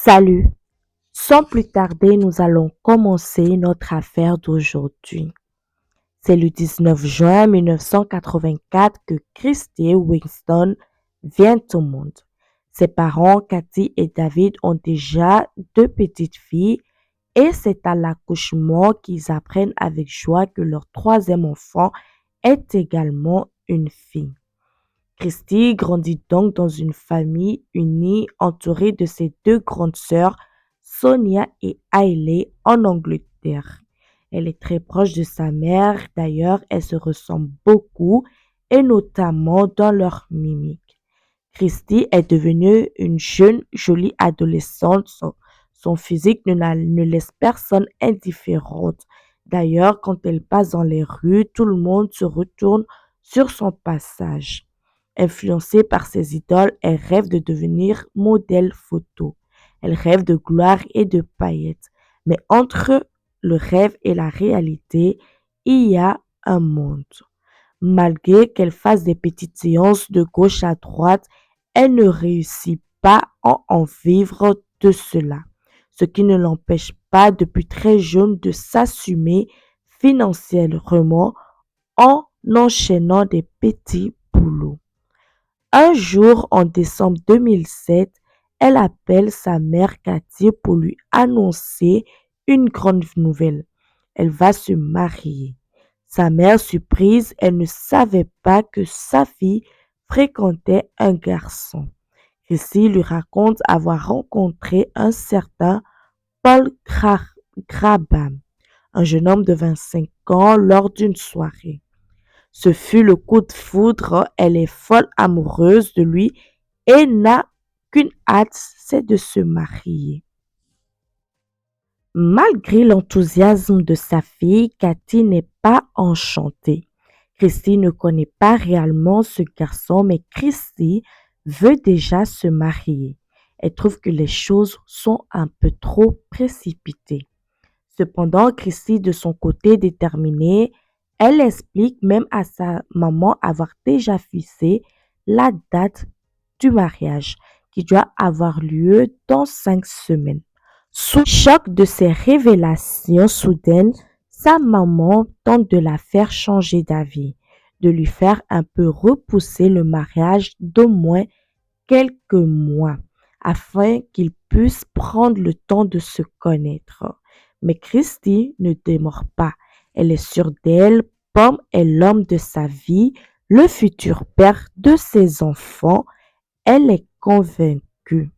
Salut! Sans plus tarder, nous allons commencer notre affaire d'aujourd'hui. C'est le 19 juin 1984 que Christy Winston vient au monde. Ses parents, Cathy et David, ont déjà deux petites filles et c'est à l'accouchement qu'ils apprennent avec joie que leur troisième enfant est également une fille. Christy grandit donc dans une famille unie entourée de ses deux grandes sœurs, Sonia et Hailey, en Angleterre. Elle est très proche de sa mère, d'ailleurs elles se ressemblent beaucoup et notamment dans leur mimique. Christy est devenue une jeune, jolie adolescente. Son physique ne laisse personne indifférente. D'ailleurs, quand elle passe dans les rues, tout le monde se retourne sur son passage. Influencée par ses idoles, elle rêve de devenir modèle photo. Elle rêve de gloire et de paillettes. Mais entre le rêve et la réalité, il y a un monde. Malgré qu'elle fasse des petites séances de gauche à droite, elle ne réussit pas à en vivre de cela, ce qui ne l'empêche pas depuis très jeune de s'assumer financièrement en enchaînant des petits boulots. Un jour, en décembre 2007, elle appelle sa mère Cathy pour lui annoncer une grande nouvelle. Elle va se marier. Sa mère, surprise, elle ne savait pas que sa fille fréquentait un garçon. Chrissy lui raconte avoir rencontré un certain Paul Grabham, un jeune homme de 25 ans, lors d'une soirée. Ce fut le coup de foudre, elle est folle amoureuse de lui et n'a qu'une hâte, c'est de se marier. Malgré l'enthousiasme de sa fille, Cathy n'est pas enchantée. Christy ne connaît pas réellement ce garçon, mais Christy veut déjà se marier. Elle trouve que les choses sont un peu trop précipitées. Cependant, Christy, de son côté déterminée, elle explique même à sa maman avoir déjà fixé la date du mariage qui doit avoir lieu dans 5 semaines. Sous le choc de ces révélations soudaines, sa maman tente de la faire changer d'avis, de lui faire un peu repousser le mariage d'au moins quelques mois afin qu'ils puissent prendre le temps de se connaître. Mais Christy ne démord pas. Elle est sûre d'elle. Pomme est l'homme de sa vie, le futur père de ses enfants. Elle est convaincue.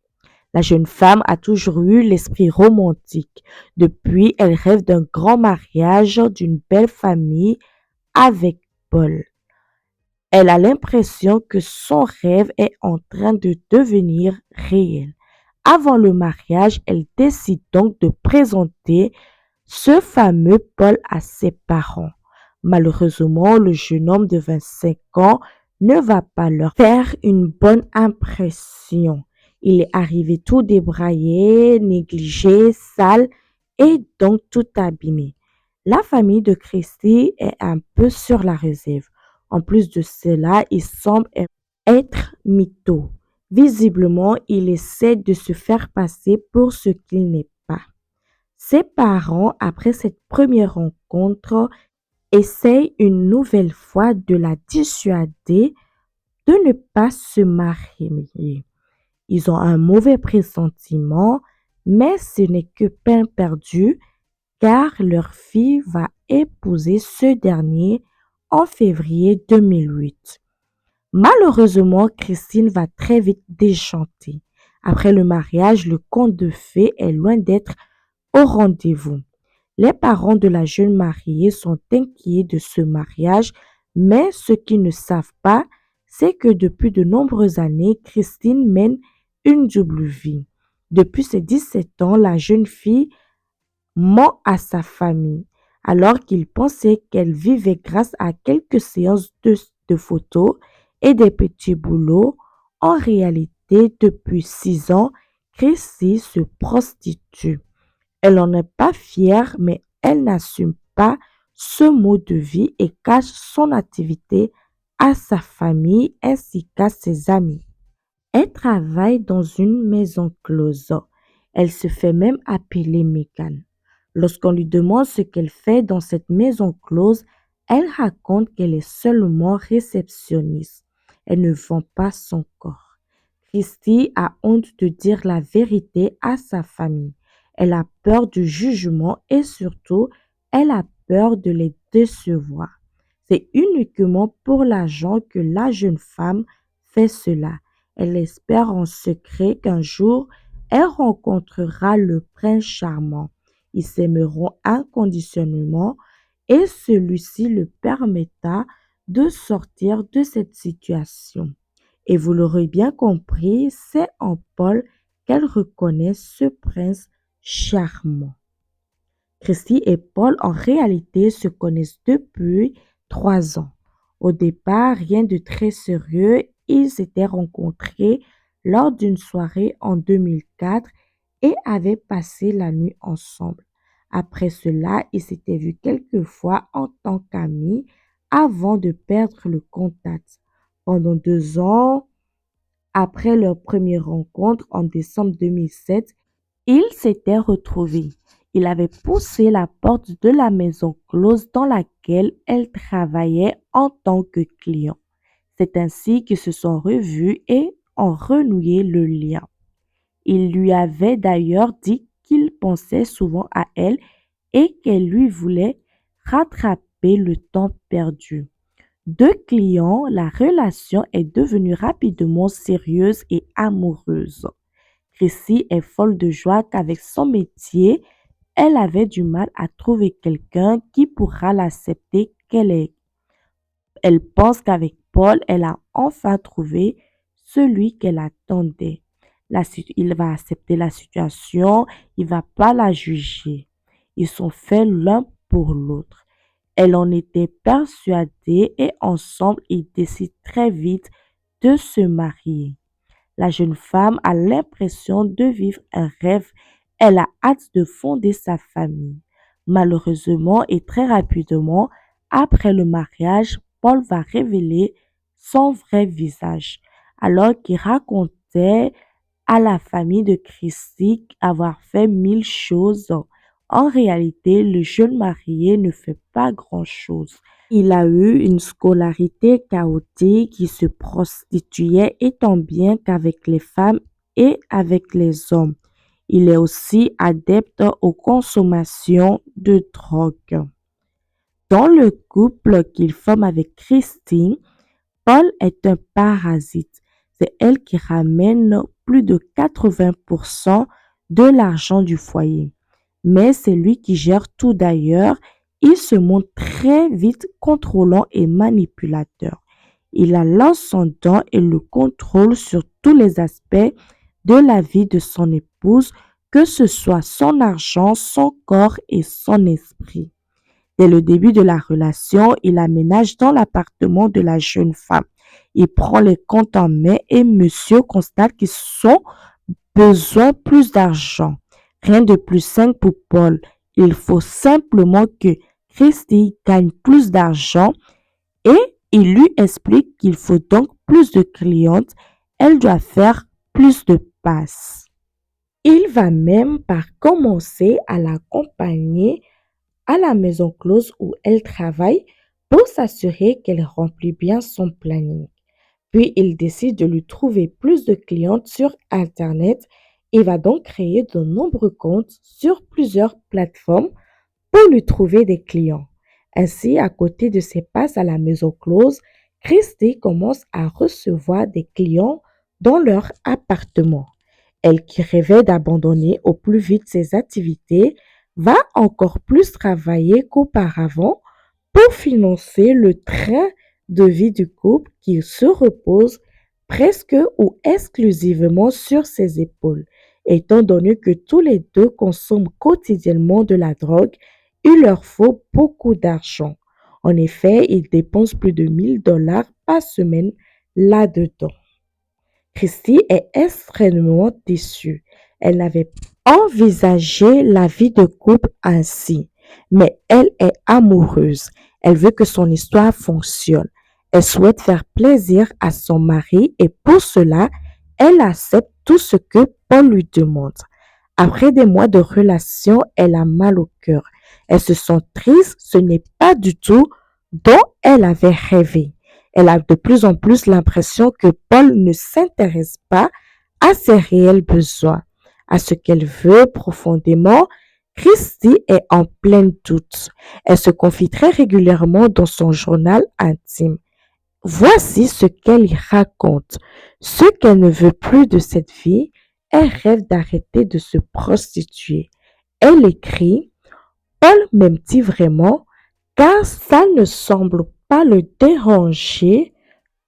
La jeune femme a toujours eu l'esprit romantique. Depuis, elle rêve d'un grand mariage, d'une belle famille avec Paul. Elle a l'impression que son rêve est en train de devenir réel. Avant le mariage, elle décide donc de présenter ce fameux Paul à ses parents. Malheureusement, le jeune homme de 25 ans ne va pas leur faire une bonne impression. Il est arrivé tout débraillé, négligé, sale et donc tout abîmé. La famille de Christy est un peu sur la réserve. En plus de cela, il semble être mytho. Visiblement, il essaie de se faire passer pour ce qu'il n'est pas. Ses parents, après cette première rencontre, essayent une nouvelle fois de la dissuader de ne pas se marier. Ils ont un mauvais pressentiment, mais ce n'est que peine perdue car leur fille va épouser ce dernier en février 2008. Malheureusement, Christine va très vite déchanter. Après le mariage, le conte de fées est loin d'être au rendez-vous. Les parents de la jeune mariée sont inquiets de ce mariage, mais ce qu'ils ne savent pas, c'est que depuis de nombreuses années, Christine mène une double vie. Depuis ses 17 ans, la jeune fille ment à sa famille, alors qu'ils pensaient qu'elle vivait grâce à quelques séances de photos et des petits boulots. En réalité, depuis 6 ans, Chrissy se prostitue. Elle n'en est pas fière, mais elle n'assume pas ce mode de vie et cache son activité à sa famille ainsi qu'à ses amis. Elle travaille dans une maison close Elle se fait même appeler Megan. Lorsqu'on lui demande ce qu'elle fait dans cette maison close, elle raconte qu'elle est seulement réceptionniste. Elle ne vend pas son corps. Christy a honte de dire la vérité à sa famille. Elle a peur du jugement et surtout, elle a peur de les décevoir. C'est uniquement pour l'argent que la jeune femme fait cela. Elle espère en secret qu'un jour, elle rencontrera le prince charmant. Ils s'aimeront inconditionnellement et celui-ci le permettra de sortir de cette situation. Et vous l'aurez bien compris, c'est en Paul qu'elle reconnaît ce prince charmant. Christy et Paul en réalité se connaissent depuis 3 ans. Au départ, rien de très sérieux, ils s'étaient rencontrés lors d'une soirée en 2004 et avaient passé la nuit ensemble. Après cela, ils s'étaient vus quelques fois en tant qu'amis avant de perdre le contact. Pendant 2 ans, après leur première rencontre en décembre 2007, ils s'étaient retrouvés. Il avait poussé la porte de la maison close dans laquelle elle travaillait en tant que client. C'est ainsi qu'ils se sont revus et ont renoué le lien. Il lui avait d'ailleurs dit qu'il pensait souvent à elle et qu'elle lui voulait rattraper le temps perdu. De clients, la relation est devenue rapidement sérieuse et amoureuse. Chrissy est folle de joie qu'avec son métier, elle avait du mal à trouver quelqu'un qui pourra l'accepter qu'elle est. Elle pense qu'avec Paul, elle a enfin trouvé celui qu'elle attendait. Il va accepter la situation, il va pas la juger. Ils sont faits l'un pour l'autre. Elle en était persuadée et ensemble, ils décident très vite de se marier. La jeune femme a l'impression de vivre un rêve. Elle a hâte de fonder sa famille. Malheureusement et très rapidement, après le mariage, Paul va révéler son vrai visage. Alors qu'il racontait à la famille de Christy avoir fait 1000 choses, en réalité, le jeune marié ne fait pas grand-chose. Il a eu une scolarité chaotique, il se prostituait étant bien qu'avec les femmes et avec les hommes. Il est aussi adepte aux consommations de drogue. Dans le couple qu'il forme avec Christine, Paul est un parasite. C'est elle qui ramène plus de 80% de l'argent du foyer. Mais c'est lui qui gère tout d'ailleurs. Il se montre très vite contrôlant et manipulateur. Il a l'ascendant et le contrôle sur tous les aspects de la vie de son épouse, que ce soit son argent, son corps et son esprit. Dès le début de la relation, il aménage dans l'appartement de la jeune femme. Il prend les comptes en main et monsieur constate qu'ils ont besoin plus d'argent. Rien de plus simple pour Paul. Il faut simplement que Christy gagne plus d'argent et il lui explique qu'il faut donc plus de clientes. Elle doit faire plus de passes. Il va même par commencer à l'accompagner à la maison close où elle travaille pour s'assurer qu'elle remplit bien son planning. Puis il décide de lui trouver plus de clientes sur Internet et va donc créer de nombreux comptes sur plusieurs plateformes pour lui trouver des clients. Ainsi, à côté de ses passes à la maison close, Christy commence à recevoir des clients dans leur appartement. Elle qui rêvait d'abandonner au plus vite ses activités va encore plus travailler qu'auparavant pour financer le train de vie du couple qui se repose presque ou exclusivement sur ses épaules. Étant donné que tous les deux consomment quotidiennement de la drogue, il leur faut beaucoup d'argent. En effet, ils dépensent plus de 1000 $ par semaine là-dedans. Christy est extrêmement déçue. Elle n'avait pas envisagé la vie de couple ainsi, mais elle est amoureuse. Elle veut que son histoire fonctionne. Elle souhaite faire plaisir à son mari et pour cela, elle accepte tout ce que Paul lui demande. Après des mois de relation, elle a mal au cœur. Elle se sent triste, ce n'est pas du tout dont elle avait rêvé. Elle a de plus en plus l'impression que Paul ne s'intéresse pas à ses réels besoins, à ce qu'elle veut profondément. Christy est en plein doute. Elle se confie très régulièrement dans son journal intime. Voici ce qu'elle y raconte. Ce qu'elle ne veut plus de cette vie, elle rêve d'arrêter de se prostituer. Elle écrit: Paul m'aime-t-il vraiment? Car ça ne semble pas le déranger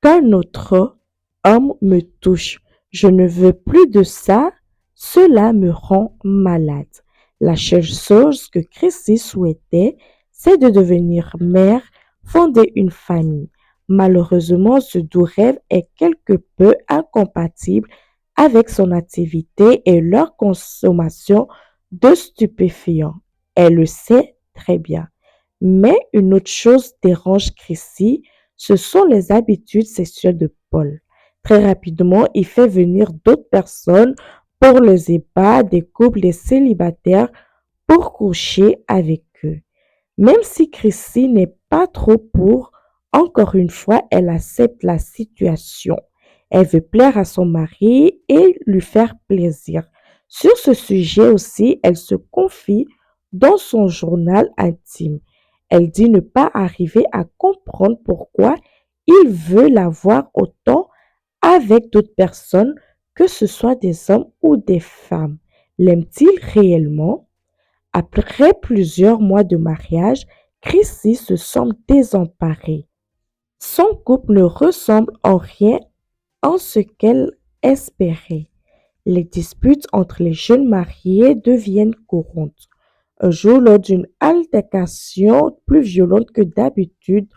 qu'un autre homme me touche. Je ne veux plus de ça. Cela me rend malade. La seule chose que Chrissy souhaitait, c'est de devenir mère, fonder une famille. Malheureusement, ce doux rêve est quelque peu incompatible avec son activité et leur consommation de stupéfiants. Elle le sait très bien. Mais une autre chose dérange Chrissy, ce sont les habitudes sexuelles de Paul. Très rapidement, il fait venir d'autres personnes pour les EHPAD, des couples, des célibataires, pour coucher avec eux. Même si Chrissy n'est pas trop pour, encore une fois, elle accepte la situation. Elle veut plaire à son mari et lui faire plaisir. Sur ce sujet aussi, elle se confie dans son journal intime. Elle dit ne pas arriver à comprendre pourquoi il veut la voir autant avec d'autres personnes, que ce soit des hommes ou des femmes. L'aime-t-il réellement? Après plusieurs mois de mariage, Chrissy se sent désemparée. Son couple ne ressemble en rien à ce qu'elle espérait. Les disputes entre les jeunes mariés deviennent courantes. Un jour, lors d'une altercation plus violente que d'habitude,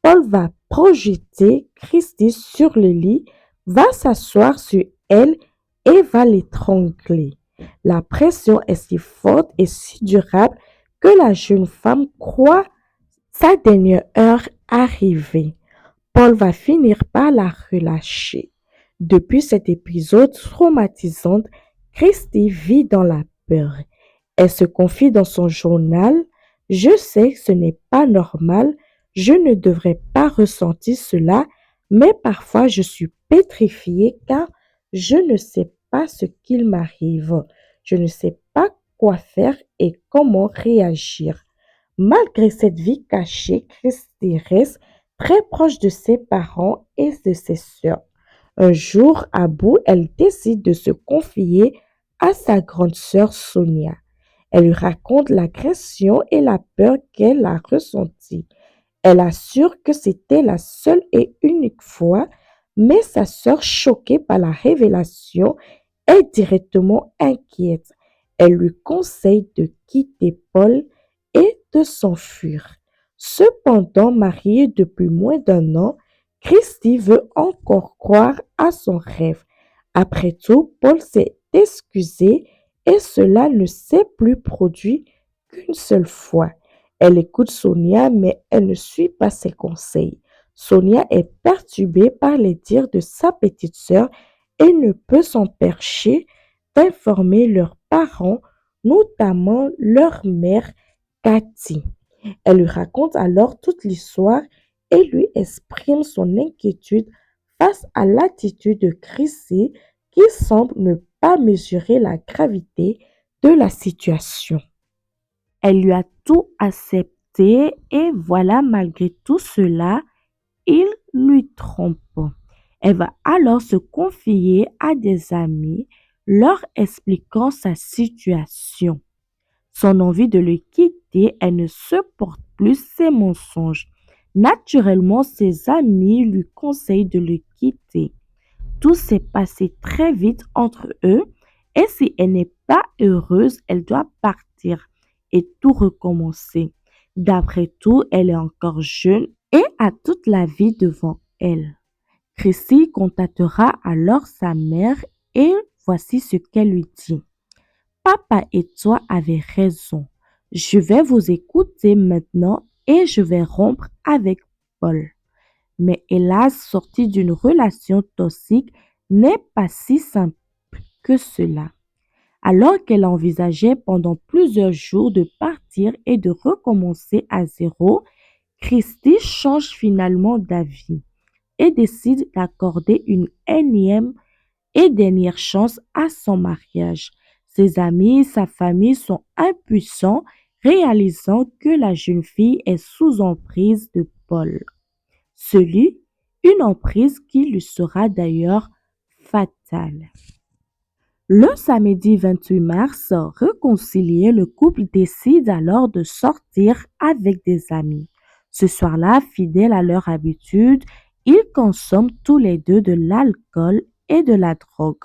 Paul va projeter Christy sur le lit, va s'asseoir sur elle et va l'étrangler. La pression est si forte et si durable que la jeune femme croit sa dernière heure arrivée. Paul va finir par la relâcher. Depuis cet épisode traumatisant, Christy vit dans la peur. Elle se confie dans son journal: Je sais que ce n'est pas normal, je ne devrais pas ressentir cela, mais parfois je suis pétrifiée car je ne sais pas ce qu'il m'arrive. Je ne sais pas quoi faire et comment réagir. Malgré cette vie cachée, Christy reste très proche de ses parents et de ses sœurs. Un jour, à bout, elle décide de se confier à sa grande sœur Sonia. Elle lui raconte l'agression et la peur qu'elle a ressentie. Elle assure que c'était la seule et unique fois, mais sa sœur, choquée par la révélation, est directement inquiète. Elle lui conseille de quitter Paul et de s'enfuir. Cependant, mariée depuis moins d'un an, Christy veut encore croire à son rêve. Après tout, Paul s'est excusé et cela ne s'est plus produit qu'une seule fois. Elle écoute Sonia, mais elle ne suit pas ses conseils. Sonia est perturbée par les dires de sa petite sœur et ne peut s'empêcher d'informer leurs parents, notamment leur mère Cathy. Elle lui raconte alors toute l'histoire et lui exprime son inquiétude face à l'attitude de Chrissy qui semble ne pas mesurer la gravité de la situation. Elle lui a tout accepté et voilà, malgré tout cela, il lui trompe. Elle va alors se confier à des amis, leur expliquant sa situation. Son envie de le quitter, elle ne supporte plus ses mensonges. Naturellement, ses amis lui conseillent de le quitter. Tout s'est passé très vite entre eux et si elle n'est pas heureuse, elle doit partir et tout recommencer. D'après tout, elle est encore jeune et a toute la vie devant elle. Chrissy contactera alors sa mère et voici ce qu'elle lui dit. Papa et toi avez raison. Je vais vous écouter maintenant et je vais rompre avec Paul. Mais hélas, sortir d'une relation toxique n'est pas si simple que cela. Alors qu'elle envisageait pendant plusieurs jours de partir et de recommencer à zéro, Christie change finalement d'avis et décide d'accorder une énième et dernière chance à son mariage. Ses amis, sa famille sont impuissants, réalisant que la jeune fille est sous emprise de Paul. Celui, une emprise qui lui sera d'ailleurs fatale. Le samedi 28 mars, réconcilié, le couple décide alors de sortir avec des amis. Ce soir-là, fidèles à leur habitude, ils consomment tous les deux de l'alcool et de la drogue.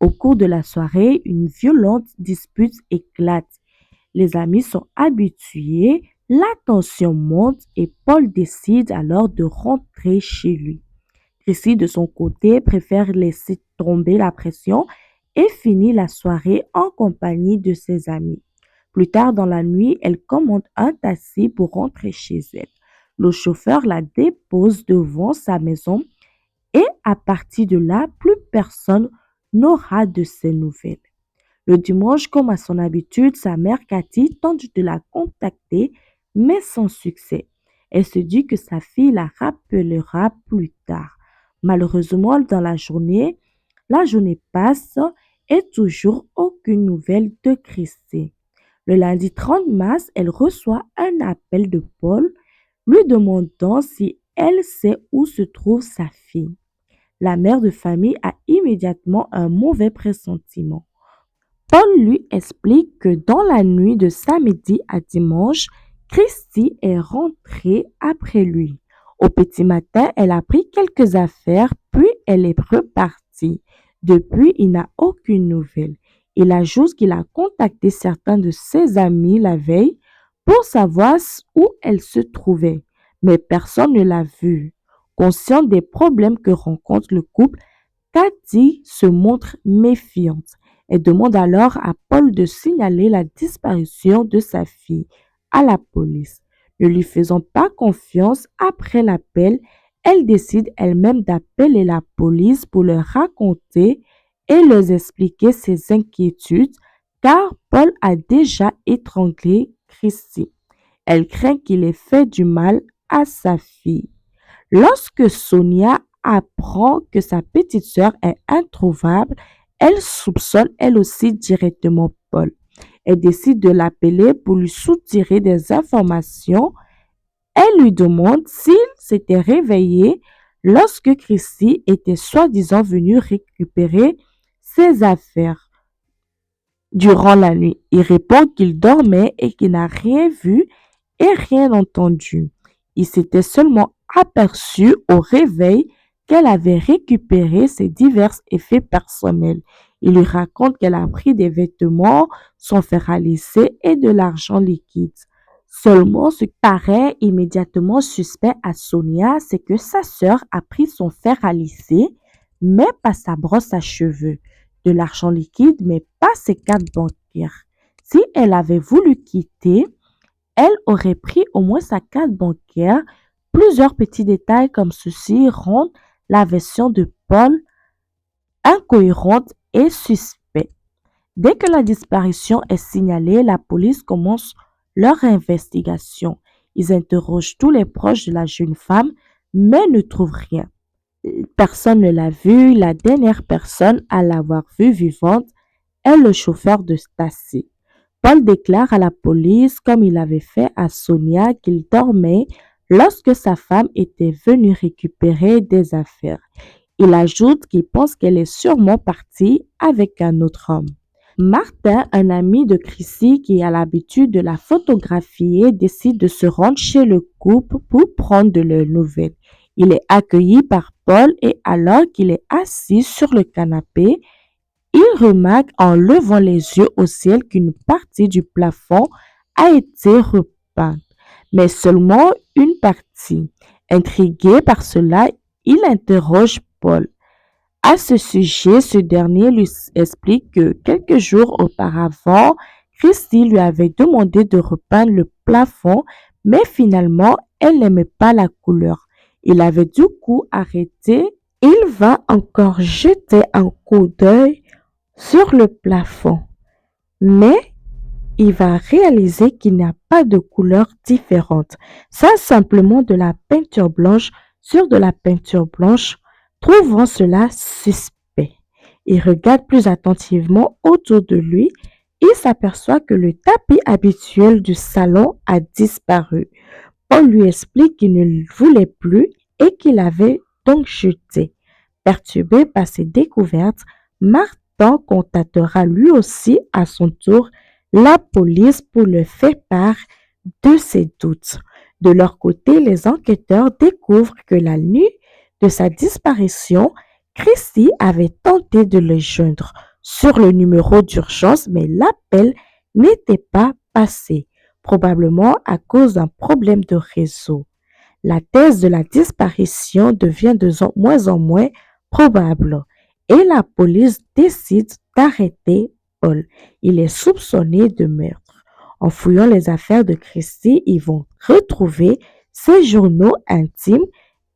Au cours de la soirée, une violente dispute éclate. Les amis sont habitués, la tension monte et Paul décide alors de rentrer chez lui. Chrissy, de son côté, préfère laisser tomber la pression et finit la soirée en compagnie de ses amis. Plus tard dans la nuit, elle commande un taxi pour rentrer chez elle. Le chauffeur la dépose devant sa maison et à partir de là, plus personne n'aura de ses nouvelles. Le dimanche, comme à son habitude, sa mère Cathy tente de la contacter, mais sans succès. Elle se dit que sa fille la rappellera plus tard. Malheureusement, dans la journée passe et toujours aucune nouvelle de Christine. Le lundi 30 mars, elle reçoit un appel de Paul lui demandant si elle sait où se trouve sa fille. La mère de famille a immédiatement un mauvais pressentiment. Paul lui explique que dans la nuit de samedi à dimanche, Christy est rentrée après lui. Au petit matin, elle a pris quelques affaires, puis elle est repartie. Depuis, il n'a aucune nouvelle. Il ajoute qu'il a contacté certains de ses amis la veille pour savoir où elle se trouvait, mais personne ne l'a vue. Consciente des problèmes que rencontre le couple, Cathy se montre méfiante. Elle demande alors à Paul de signaler la disparition de sa fille à la police. Ne lui faisant pas confiance après l'appel, elle décide elle-même d'appeler la police pour leur raconter et leur expliquer ses inquiétudes car Paul a déjà étranglé Christy. Elle craint qu'il ait fait du mal à sa fille. Lorsque Sonia apprend que sa petite sœur est introuvable, elle soupçonne elle aussi directement Paul. Elle décide de l'appeler pour lui soutirer des informations. Elle lui demande s'il s'était réveillé lorsque Christy était soi-disant venue récupérer ses affaires durant la nuit. Il répond qu'il dormait et qu'il n'a rien vu et rien entendu. Il s'était seulement aperçu au réveil qu'elle avait récupéré ses divers effets personnels. Il lui raconte qu'elle a pris des vêtements, son fer à lisser et de l'argent liquide. Seulement, ce qui paraît immédiatement suspect à Sonia, c'est que sa sœur a pris son fer à lisser, mais pas sa brosse à cheveux, de l'argent liquide, mais pas ses cartes bancaires. Si elle avait voulu quitter, elle aurait pris au moins sa carte bancaire. Plusieurs petits détails comme ceci rendent la version de Paul incohérente et suspecte. Dès que la disparition est signalée, la police commence leur investigation. Ils interrogent tous les proches de la jeune femme, mais ne trouvent rien. Personne ne l'a vue. La dernière personne à l'avoir vue vivante est le chauffeur de taxi. Paul déclare à la police, comme il avait fait à Sonia, qu'il dormait lorsque sa femme était venue récupérer des affaires. Il ajoute qu'il pense qu'elle est sûrement partie avec un autre homme. Martin, un ami de Chrissy qui a l'habitude de la photographier, décide de se rendre chez le couple pour prendre de leurs nouvelles. Il est accueilli par Paul et alors qu'il est assis sur le canapé, il remarque en levant les yeux au ciel qu'une partie du plafond a été repeinte, mais seulement une partie. Intrigué par cela, il interroge Paul. À ce sujet, ce dernier lui explique que quelques jours auparavant, Christy lui avait demandé de repeindre le plafond, mais finalement, elle n'aimait pas la couleur. Il avait du coup arrêté. Il va encore jeter un coup d'œil sur le plafond. mais il va réaliser qu'il n'y a pas de couleurs différentes. C'est simplement de la peinture blanche sur de la peinture blanche, trouvant cela suspect. Il regarde plus attentivement autour de lui. Il s'aperçoit que le tapis habituel du salon a disparu. Paul lui explique qu'il ne le voulait plus et qu'il avait donc jeté. Perturbé par ces découvertes, Martin contactera lui aussi à son tour la police pour le faire part de ses doutes. De leur côté, les enquêteurs découvrent que la nuit de sa disparition, Christy avait tenté de le joindre sur le numéro d'urgence, mais l'appel n'était pas passé, probablement à cause d'un problème de réseau. La thèse de la disparition devient de moins en moins probable et la police décide d'arrêter Paul. Il est soupçonné de meurtre. En fouillant les affaires de Christy, ils vont retrouver ses journaux intimes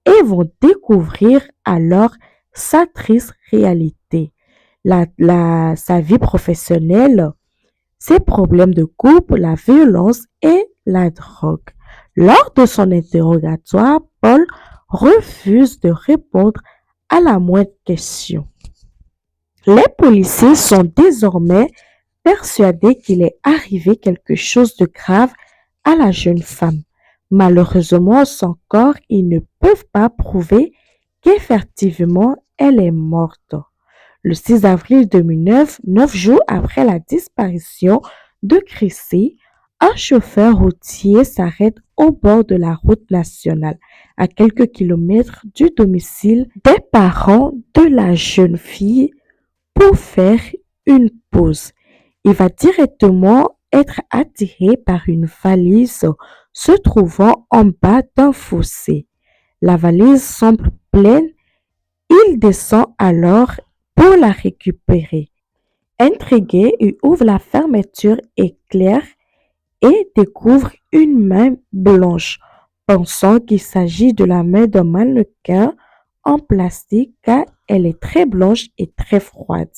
et vont découvrir alors sa triste réalité. Sa vie professionnelle, ses problèmes de couple, la violence et la drogue. Lors de son interrogatoire, Paul refuse de répondre à la moindre question. Les policiers sont désormais persuadés qu'il est arrivé quelque chose de grave à la jeune femme. Malheureusement, sans corps, ils ne peuvent pas prouver qu'effectivement elle est morte. Le 6 avril 2009, 9 jours après la disparition de Chrissy, un chauffeur routier s'arrête au bord de la route nationale, à quelques kilomètres du domicile des parents de la jeune fille pour faire une pause. Il va directement être attiré par une valise se trouvant en bas d'un fossé. La valise semble pleine. Il descend alors pour la récupérer. Intrigué, il ouvre la fermeture éclair et découvre une main blanche, pensant qu'il s'agit de la main d'un mannequin en plastique car elle est très blanche et très froide.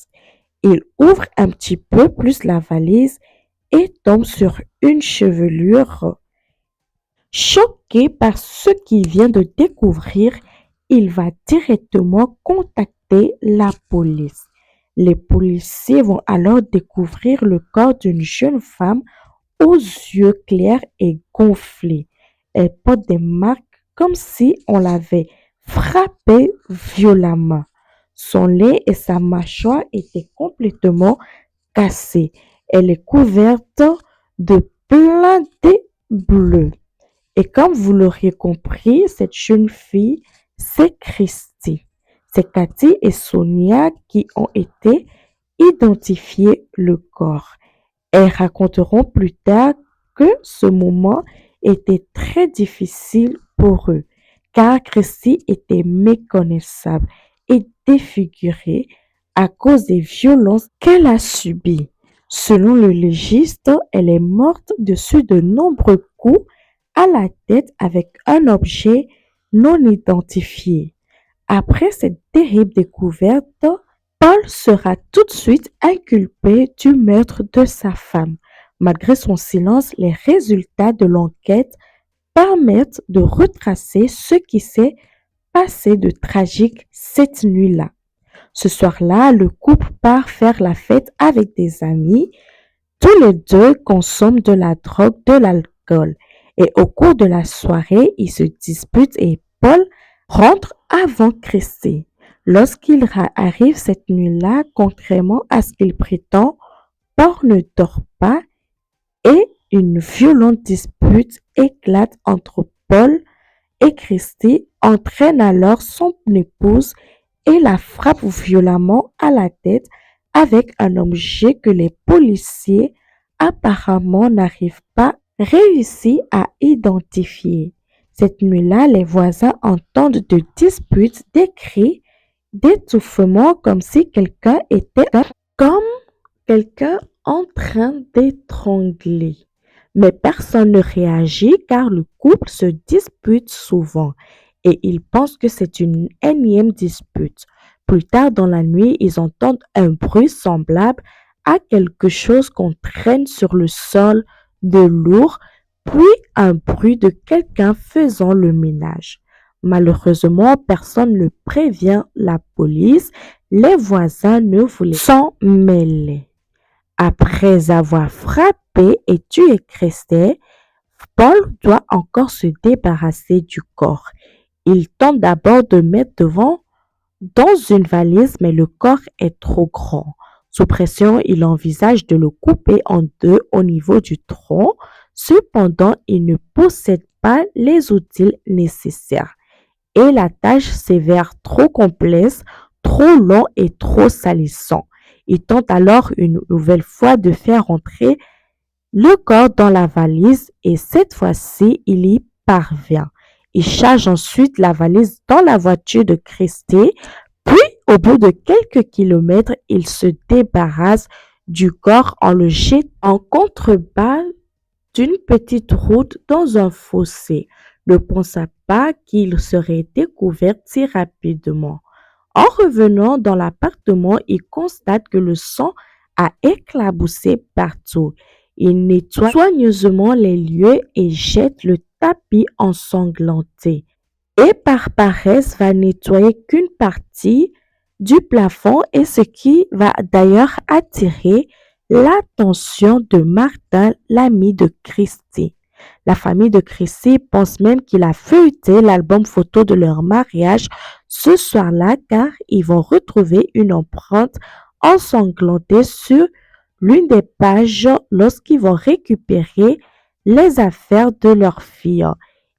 Il ouvre un petit peu plus la valise et tombe sur une chevelure. Choqué par ce qu'il vient de découvrir, il va directement contacter la police. Les policiers vont alors découvrir le corps d'une jeune femme aux yeux clairs et gonflés. Elle porte des marques comme si on l'avait frappée violemment. Son nez et sa mâchoire étaient complètement cassés. Elle est couverte de plein de bleus. Et comme vous l'auriez compris, cette jeune fille, c'est Christy. C'est Cathy et Sonia qui ont été identifiées le corps. Elles raconteront plus tard que ce moment était très difficile pour eux, car Christy était méconnaissable et défigurée à cause des violences qu'elle a subies. Selon le légiste, elle est morte dessus de nombreux coups à la tête avec un objet non identifié. Après cette terrible découverte, Paul sera tout de suite inculpé du meurtre de sa femme. Malgré son silence, les résultats de l'enquête permettent de retracer ce qui s'est passé de tragique cette nuit-là. Ce soir-là, le couple part faire la fête avec des amis. Tous les deux consomment de la drogue, de l'alcool. Et au cours de la soirée, ils se disputent et Paul rentre avant Christy. Lorsqu'il arrive cette nuit-là, contrairement à ce qu'il prétend, Paul ne dort pas et une violente dispute éclate entre Paul et Christy, entraîne alors son épouse et la frappe violemment à la tête avec un objet que les policiers apparemment n'arrivent pas réussi à identifier. Cette nuit-là, les voisins entendent de disputes, des cris, d'étouffements comme si quelqu'un était comme quelqu'un en train d'étrangler. Mais personne ne réagit car le couple se dispute souvent et ils pensent que c'est une énième dispute. Plus tard dans la nuit, ils entendent un bruit semblable à quelque chose qu'on traîne sur le sol de lourd, puis un bruit de quelqu'un faisant le ménage. Malheureusement, personne ne prévient la police. Les voisins ne voulaient s'en mêler. Après avoir frappé et tué Christet, Paul doit encore se débarrasser du corps. Il tente d'abord de mettre devant dans une valise, mais le corps est trop grand. Sous pression, il envisage de le couper en deux au niveau du tronc. Cependant, il ne possède pas les outils nécessaires et la tâche s'avère trop complexe, trop long et trop salissant. Il tente alors une nouvelle fois de faire entrer le corps dans la valise et cette fois-ci, il y parvient. Il charge ensuite la valise dans la voiture de Christie, puis au bout de quelques kilomètres, il se débarrasse du corps en le jetant en contrebas d'une petite route dans un fossé. Ne pensa pas qu'il serait découvert si rapidement. En revenant dans l'appartement, il constate que le sang a éclaboussé partout. Il nettoie soigneusement les lieux et jette le tapis ensanglanté. Et par paresse va nettoyer qu'une partie du plafond et ce qui va d'ailleurs attirer l'attention de Martin, l'ami de Christie. La famille de Christie pense même qu'il a feuilleté l'album photo de leur mariage ce soir-là car ils vont retrouver une empreinte ensanglantée sur l'une des pages lorsqu'ils vont récupérer les affaires de leur fille.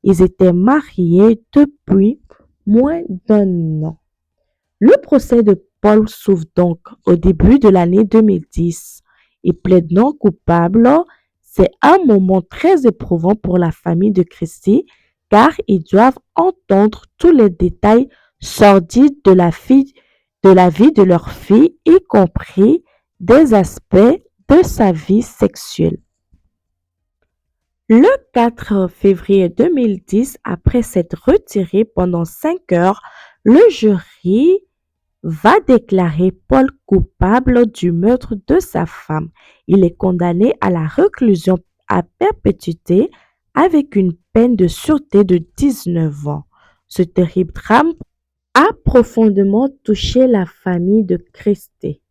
Ils étaient mariés depuis moins d'un an. Le procès de Paul s'ouvre donc au début de l'année 2010. Il plaide non coupable. C'est un moment très éprouvant pour la famille de Christie car ils doivent entendre tous les détails sordides de la vie de leur fille, y compris des aspects de sa vie sexuelle. Le 4 février 2010, après s'être retiré pendant 5 heures, le jury va déclarer Paul coupable du meurtre de sa femme. Il est condamné à la réclusion à perpétuité avec une peine de sûreté de 19 ans. Ce terrible drame a profondément touché la famille de Christie.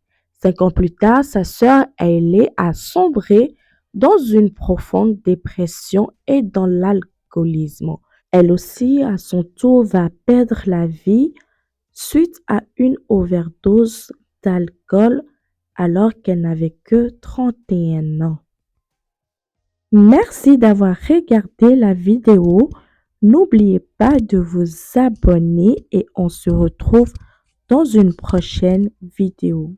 5 ans plus tard, sa sœur Hailey a sombré dans une profonde dépression et dans l'alcoolisme. Elle aussi, à son tour, va perdre la vie suite à une overdose d'alcool alors qu'elle n'avait que 31 ans. Merci d'avoir regardé la vidéo. N'oubliez pas de vous abonner et on se retrouve dans une prochaine vidéo.